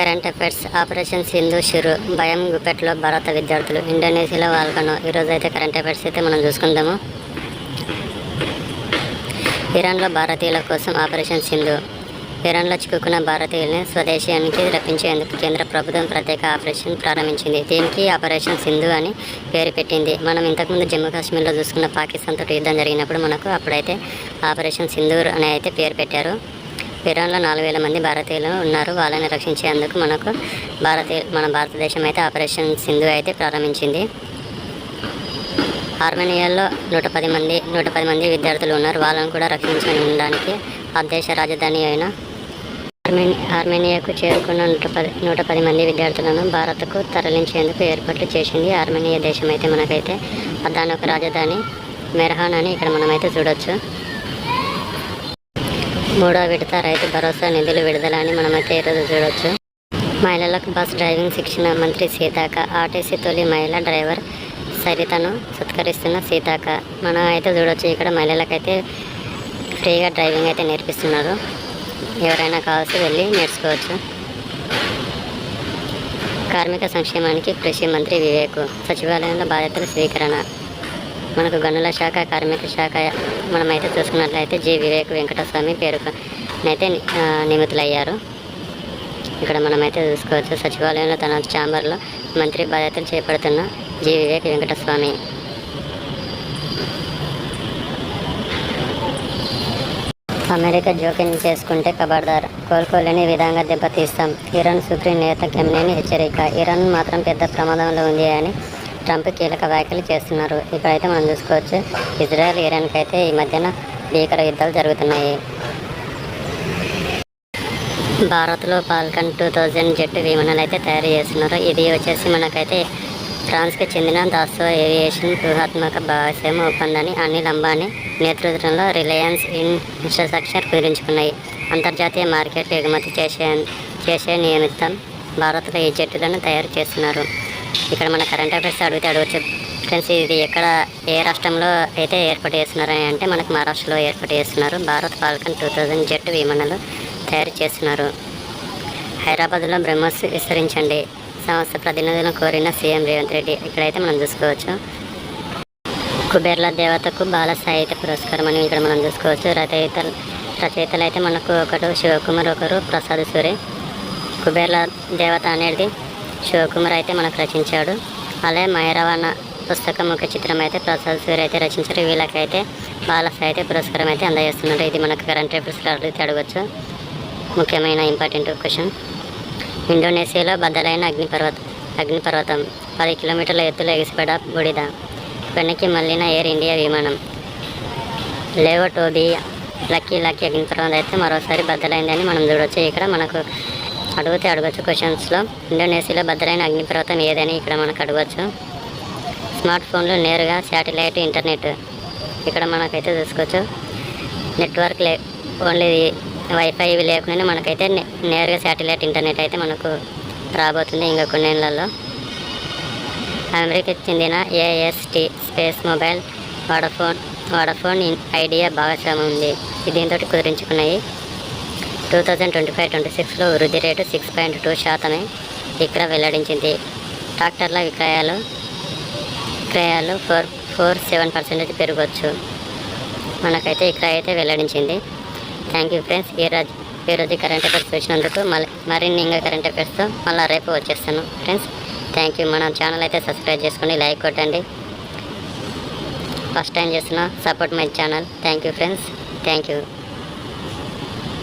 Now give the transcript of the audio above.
Current affairs. Operation Sindhu షురు, భయం గుప్పెట్లో భారత విద్యార్థులు, ఇండోనేషియాలో వాల్కనో. ఈరోజు అయితే కరెంట్ అఫైర్స్ అయితే మనం చూసుకుందాము. ఇరాన్లో భారతీయుల కోసం ఆపరేషన్ సింధు. ఇరాన్లో చిక్కుకున్న భారతీయుల్ని స్వదేశానికి రప్పించేందుకు కేంద్ర ప్రభుత్వం ప్రత్యేక ఆపరేషన్ ప్రారంభించింది. దీనికి ఆపరేషన్ సింధు అని పేరు పెట్టింది. మనం ఇంతకుముందు జమ్మూ కాశ్మీర్లో చూసుకున్న పాకిస్తాన్తో యుద్ధం జరిగినప్పుడు మనకు అప్పుడైతే ఆపరేషన్ సింధూర్ అని అయితే పేరు పెట్టారు. ఇరాన్లో 4,000 మంది భారతీయులు ఉన్నారు. వాళ్ళని రక్షించేందుకు మన భారతదేశం అయితే ఆపరేషన్ సింధు అయితే ప్రారంభించింది. ఆర్మేనియాలో 110 మంది విద్యార్థులు ఉన్నారు. వాళ్ళను కూడా రక్షించడానికి ఆ దేశ రాజధాని అయిన ఆర్మేనియాకు చేరుకున్న 110 మంది విద్యార్థులను భారత్కు తరలించేందుకు ఏర్పాట్లు చేసింది ఆర్మేనియా దేశం. అయితే మనకైతే దాని ఒక రాజధాని మెర్హాన్ అని ఇక్కడ మనమైతే చూడొచ్చు. 3వ విడత రైతు భరోసా నిధులు విడుదల అని మనమైతే ఈరోజు చూడొచ్చు. మహిళలకు బస్ డ్రైవింగ్ శిక్షణ మంత్రి సీతాక. ఆర్టీసీ తొలి మహిళా డ్రైవర్ సరితను సత్కరిస్తున్న సీతాక. మనం అయితే చూడొచ్చు, ఇక్కడ మహిళలకైతే ఫ్రీగా డ్రైవింగ్ అయితే నేర్పిస్తున్నారు. ఎవరైనా కావాల్సి వెళ్ళి నేర్చుకోవచ్చు. కార్మిక సంక్షేమానికి కృషి మంత్రి వివేక్. సచివాలయంలో బాధ్యతల స్వీకరణ. మనకు గనుల శాఖ, కార్మిక శాఖ మనమైతే చూసుకున్నట్లయితే జి వివేక్ వెంకటస్వామి పేరునైతే నియమితులయ్యారు. ఇక్కడ మనమైతే చూసుకోవచ్చు, సచివాలయంలో తన ఛాంబర్లో మంత్రి బాధ్యతలు చేపడుతున్న జి వివేక్ వెంకటస్వామి. అమెరికా జోక్యం చేసుకుంటే ఖబర్దార్, కోలుకోలేని విధంగా దెబ్బతీస్తాం. ఇరాన్ సుప్రీం నేత ఖెమ్నేని హెచ్చరిక. ఇరాన్ మాత్రం పెద్ద ప్రమాదంలో ఉంది అని ట్రంప్ కీలక వ్యాఖ్యలు చేస్తున్నారు. ఇక్కడైతే మనం చూసుకోవచ్చు, ఇజ్రాయెల్ ఇరాన్కి అయితే ఈ మధ్యన భీకర యుద్ధాలు జరుగుతున్నాయి. భారత్లో ఫాల్కన్ 2000 జెట్ విమానాలు అయితే తయారు చేస్తున్నారు. ఇది వచ్చేసి మనకైతే ఫ్రాన్స్కి చెందిన దాసో ఏవియేషన్ వ్యూహాత్మక భాగస్వామ్య ఒప్పందాన్ని అనిల్ అంబానీ నేతృత్వంలో రిలయన్స్ ఇన్ఫ్రాస్ట్రక్చర్ కుదిరించుకున్నాయి. అంతర్జాతీయ మార్కెట్లు ఎగుమతి చేసే నిమిత్తం భారత్లో ఈ జెట్టులను తయారు చేస్తున్నారు. ఇక్కడ మన కరెంట్ అఫైర్స్ అడగవచ్చు ఫ్రెండ్స్, ఇది ఏ రాష్ట్రంలో అయితే ఏర్పాటు చేస్తున్నారని అంటే మనకు మహారాష్ట్రలో ఏర్పాటు చేస్తున్నారు. భారత్ ఫాల్కన్ 2000 జెట్ విమానాలు తయారు చేస్తున్నారు. హైదరాబాద్లో బ్రహ్మోస్ విస్తరించండి సంస్థ ప్రతినిధులను కోరిన సీఎం రేవంత్ రెడ్డి. ఇక్కడైతే మనం చూసుకోవచ్చు, కుబేర్ల దేవతకు బాల సాహిత్య పురస్కారం అని ఇక్కడ మనం చూసుకోవచ్చు. రచయితలు అయితే మనకు ఒకరు శివకుమార్, ఒకరు ప్రసాద్ సూరి. కుబేర్ల దేవత అనేది శివకుమార్ అయితే మనకు రచించాడు. అలాగే మైరవణ పుస్తకం ముఖ్య చిత్రం అయితే ప్రసాద్ సూరి అయితే రచించారు. వీళ్ళకైతే బాల సాహిత్య పురస్కారం అయితే అందజేస్తున్నారు. ఇది మనకు కరెంట్ అఫైర్స్ అయితే అడగవచ్చు, ముఖ్యమైన ఇంపార్టెంట్ క్వశ్చన్. ఇండోనేషియాలో బద్దలైన అగ్నిపర్వతం 10 కిలోమీటర్ల ఎత్తులో ఎగిసిపడ బూడిద. వెనక్కి మళ్ళిన ఎయిర్ ఇండియా విమానం. లేవో టోబీ లక్కీ అగ్నిపర్వతం అయితే మరోసారి బద్దలైందని మనం చూడవచ్చు. ఇక్కడ మనకు అడగవచ్చు క్వశ్చన్స్లో. ఇండోనేషియాలో బద్దలైన అగ్నిపర్వతం ఏదని ఇక్కడ మనకు అడగవచ్చు. స్మార్ట్ ఫోన్లు నేరుగా శాటిలైట్ ఇంటర్నెట్. ఇక్కడ మనకైతే చూసుకోవచ్చు, నెట్వర్క్ ఓన్లీ వైఫై ఇవి లేకుండా మనకైతే నేరుగా శాటిలైట్ ఇంటర్నెట్ అయితే మనకు రాబోతుంది ఇంకా కొన్ని నెలల్లో. అమెరికాకి చెందిన ఏఎస్టీ స్పేస్ మొబైల్ వాడాఫోన్ ఐడియా భాగస్వామ్యం ఉంది. దీంతో కుదిరించుకున్నాయి. 2025-26లో వృద్ధి రేటు 6.2% ఇక్కడ వెల్లడించింది. ట్రాక్టర్ల విక్రయాలు 4.47% పెరగవచ్చు. మనకైతే ఇక్కడ అయితే వెల్లడించింది. Thank you friends. ఈరోజు కరెంట్ అఫైర్స్ చూసినందుకు మరిన్ని ఇంకా కరెంట్ అఫైర్స్తో మళ్ళీ రేపు వచ్చేస్తాను ఫ్రెండ్స్. Thank you. మన ఛానల్ అయితే సబ్స్క్రైబ్ చేసుకోండి, లైక్ కొట్టండి. ఫస్ట్ టైం చేస్తున్నా, support my channel. Thank you friends. Thank you.